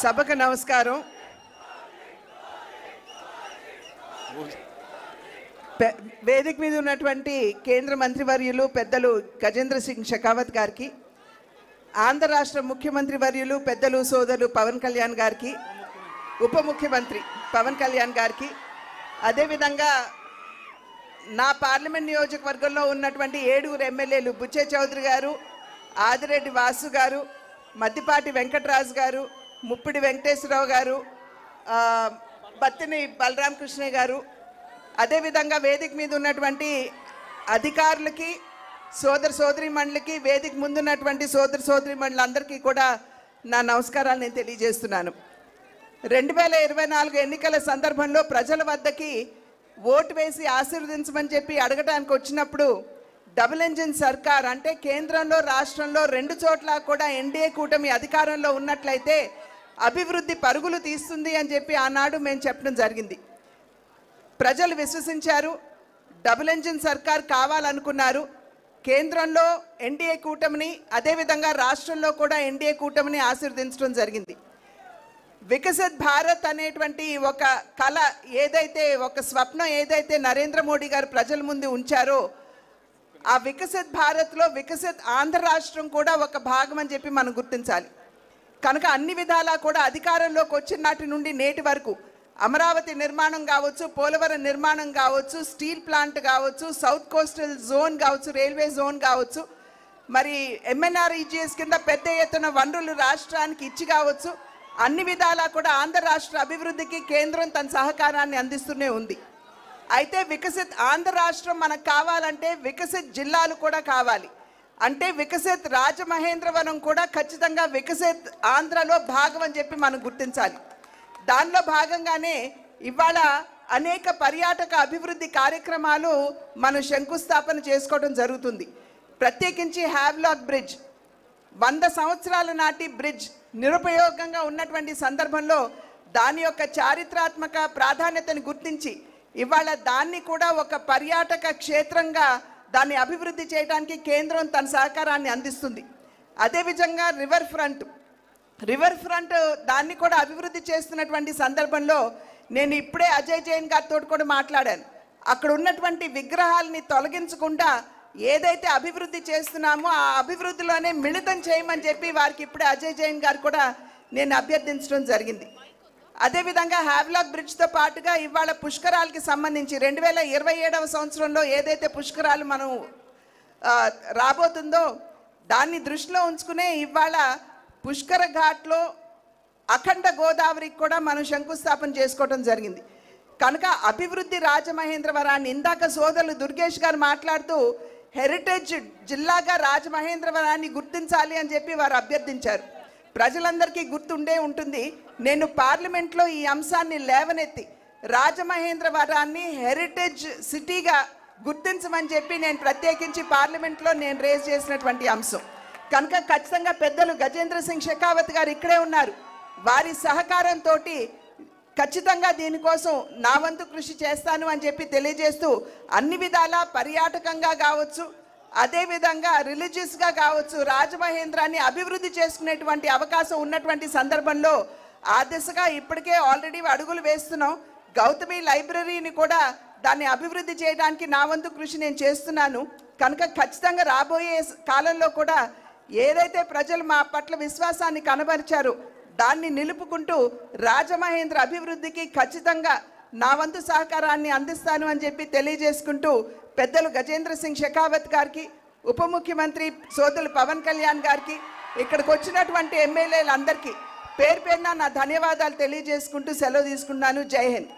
సభకు నమస్కారం. వేదిక మీద ఉన్నటువంటి కేంద్ర మంత్రివర్యులు పెద్దలు గజేంద్ర సింగ్ షెకావత్ గారికి, ఆంధ్ర రాష్ట్ర ముఖ్యమంత్రి వర్యులు పెద్దలు సోదరులు పవన్ కళ్యాణ్ గారికి, ఉప ముఖ్యమంత్రి పవన్ కళ్యాణ్ గారికి, అదేవిధంగా నా పార్లమెంట్ నియోజకవర్గంలో ఉన్నటువంటి 7 ఎమ్మెల్యేలు బుచ్చే చౌదరి గారు, ఆదిరెడ్డి వాసు గారు, మద్దిపాటి వెంకటరాజు గారు, ముప్పిడి వెంకటేశ్వరరావు గారు, బత్తిని బలరామకృష్ణ గారు, అదేవిధంగా వేదిక మీద ఉన్నటువంటి అధికారులకి, సోదరీమణులకి, వేదిక ముందున్నటువంటి సోదరీమణులందరికీ కూడా నా నమస్కారాలు నేను తెలియజేస్తున్నాను. 2024 ఎన్నికల సందర్భంలో ప్రజల వద్దకి ఓటు వేసి ఆశీర్వదించమని చెప్పి అడగడానికి వచ్చినప్పుడు డబుల్ ఇంజిన్ సర్కార్ అంటే కేంద్రంలో రాష్ట్రంలో 2 చోట్ల కూడా ఎన్డీఏ కూటమి అధికారంలో ఉన్నట్లయితే అభివృద్ధి పరుగులు తీస్తుంది అని చెప్పి ఆనాడు మేము చెప్పడం జరిగింది. ప్రజలు విశ్వసించారు. డబుల్ ఇంజిన్ సర్కార్ కావాలనుకున్నారు. కేంద్రంలో ఎన్డీఏ కూటమిని, అదేవిధంగా రాష్ట్రంలో కూడా ఎన్డీఏ కూటమిని ఆశీర్వదించడం జరిగింది. వికసిత్ భారత్ అనేటువంటి ఒక కళ ఏదైతే, ఒక స్వప్నం ఏదైతే నరేంద్ర మోడీ గారు ప్రజల ముందు ఉంచారో, ఆ వికసిత్ భారత్లో వికసిత్ ఆంధ్ర రాష్ట్రం కూడా ఒక భాగం అని చెప్పి మనం గుర్తించాలి. కనుక అన్ని విధాలా కూడా అధికారంలోకి వచ్చిన నాటి నుండి నేటి వరకు అమరావతి నిర్మాణం కావచ్చు, పోలవరం నిర్మాణం కావచ్చు, స్టీల్ ప్లాంట్ కావచ్చు, సౌత్ కోస్టల్ జోన్ కావచ్చు, రైల్వే జోన్ కావచ్చు, మరి ఎంఎన్ఆర్ఈజీఎస్ కింద పెద్ద ఎత్తున వనరులు రాష్ట్రానికి ఇచ్చి కావచ్చు, అన్ని విధాలా కూడా ఆంధ్ర రాష్ట్ర అభివృద్ధికి కేంద్రం తన సహకారాన్ని అందిస్తూనే ఉంది. అయితే వికసిత్ ఆంధ్ర రాష్ట్రం మనకు కావాలంటే వికసిత్ జిల్లాలు కూడా కావాలి. అంటే వికసిత్ రాజమహేంద్రవరం కూడా ఖచ్చితంగా వికసిత్ ఆంధ్రలో భాగం అని చెప్పి మనం గుర్తించాలి. దానిలో భాగంగానే ఇవాళ అనేక పర్యాటక అభివృద్ధి కార్యక్రమాలు మనం శంకుస్థాపన చేసుకోవడం జరుగుతుంది. ప్రత్యేకించి హ్యావ్లాక్ బ్రిడ్జ్ 100 సంవత్సరాల నాటి బ్రిడ్జ్ నిరుపయోగంగా ఉన్నటువంటి సందర్భంలో దాని యొక్క చారిత్రాత్మక ప్రాధాన్యతను గుర్తించి ఇవాళ దాన్ని కూడా ఒక పర్యాటక క్షేత్రంగా దాన్ని అభివృద్ధి చేయడానికి కేంద్రం తన సహకారాన్ని అందిస్తుంది. అదేవిధంగా రివర్ ఫ్రంట్ దాన్ని కూడా అభివృద్ధి చేస్తున్నటువంటి సందర్భంలో నేను ఇప్పుడే అజయ్ జైన్ గారితో కూడా మాట్లాడాను. అక్కడ ఉన్నటువంటి విగ్రహాలని తొలగించకుండా ఏదైతే అభివృద్ధి చేస్తున్నామో ఆ అభివృద్ధిలోనే మిళితం చేయమని చెప్పి వారికి ఇప్పుడే అజయ్ జైన్ గారు కూడా నేను అభ్యర్థించడం జరిగింది. అదేవిధంగా హ్యావ్లాక్ బ్రిడ్జ్తో పాటుగా ఇవాళ పుష్కరాలకి సంబంధించి 2027వ సంవత్సరంలో ఏదైతే పుష్కరాలు మనం రాబోతుందో దాన్ని దృష్టిలో ఉంచుకునే ఇవాళ పుష్కర ఘాట్లో అఖండ గోదావరికి కూడా మనం శంకుస్థాపన చేసుకోవడం జరిగింది. కనుక అభివృద్ధి రాజమహేంద్రవరాన్ని ఇందాక సోదరులు దుర్గేష్ గారు మాట్లాడుతూ హెరిటేజ్ జిల్లాగా రాజమహేంద్రవరాన్ని గుర్తించాలి అని చెప్పి వారు అభ్యర్థించారు. ప్రజలందరికీ గుర్తుండే ఉంటుంది. నేను పార్లమెంట్లో ఈ అంశాన్ని లేవనెత్తి రాజమహేంద్రవరాన్ని హెరిటేజ్ సిటీగా గుర్తించమని చెప్పి నేను ప్రత్యేకించి పార్లమెంట్లో నేను రేజ్ చేసినటువంటి అంశం. కనుక ఖచ్చితంగా పెద్దలు గజేంద్ర సింగ్ షెకావత్ గారు ఇక్కడే ఉన్నారు. వారి సహకారంతో ఖచ్చితంగా దీనికోసం నా వంతు కృషి చేస్తాను అని చెప్పి తెలియజేస్తూ అన్ని విధాలా పర్యాటకంగా కావచ్చు, అదేవిధంగా రిలీజియస్గా కావచ్చు, రాజమహేంద్రాన్ని అభివృద్ధి చేసుకునేటువంటి అవకాశం ఉన్నటువంటి సందర్భంలో ఆ దిశగా ఇప్పటికే ఆల్రెడీ అడుగులు వేస్తున్నాం. గౌతమి లైబ్రరీని కూడా దాన్ని అభివృద్ధి చేయడానికి నా వంతు కృషి నేను చేస్తున్నాను. కనుక ఖచ్చితంగా రాబోయే కాలంలో కూడా ఏదైతే ప్రజలు మా పట్ల విశ్వాసాన్ని కనబరిచారో దాన్ని నిలుపుకుంటూ రాజమహేంద్ర అభివృద్ధికి ఖచ్చితంగా నా వంతు సహకారాన్ని అందిస్తాను అని చెప్పి తెలియజేసుకుంటూ పెద్దలు గజేంద్ర సింగ్ షెకావత్ గారికి, ఉప ముఖ్యమంత్రి సోదరులు పవన్ కళ్యాణ్ గారికి, ఇక్కడికి వచ్చినటువంటి ఎమ్మెల్యేలందరికీ పేరు పేరున నా ధన్యవాదాలు తెలియజేసుకుంటూ సెలవు తీసుకున్నాను. జై హింద్.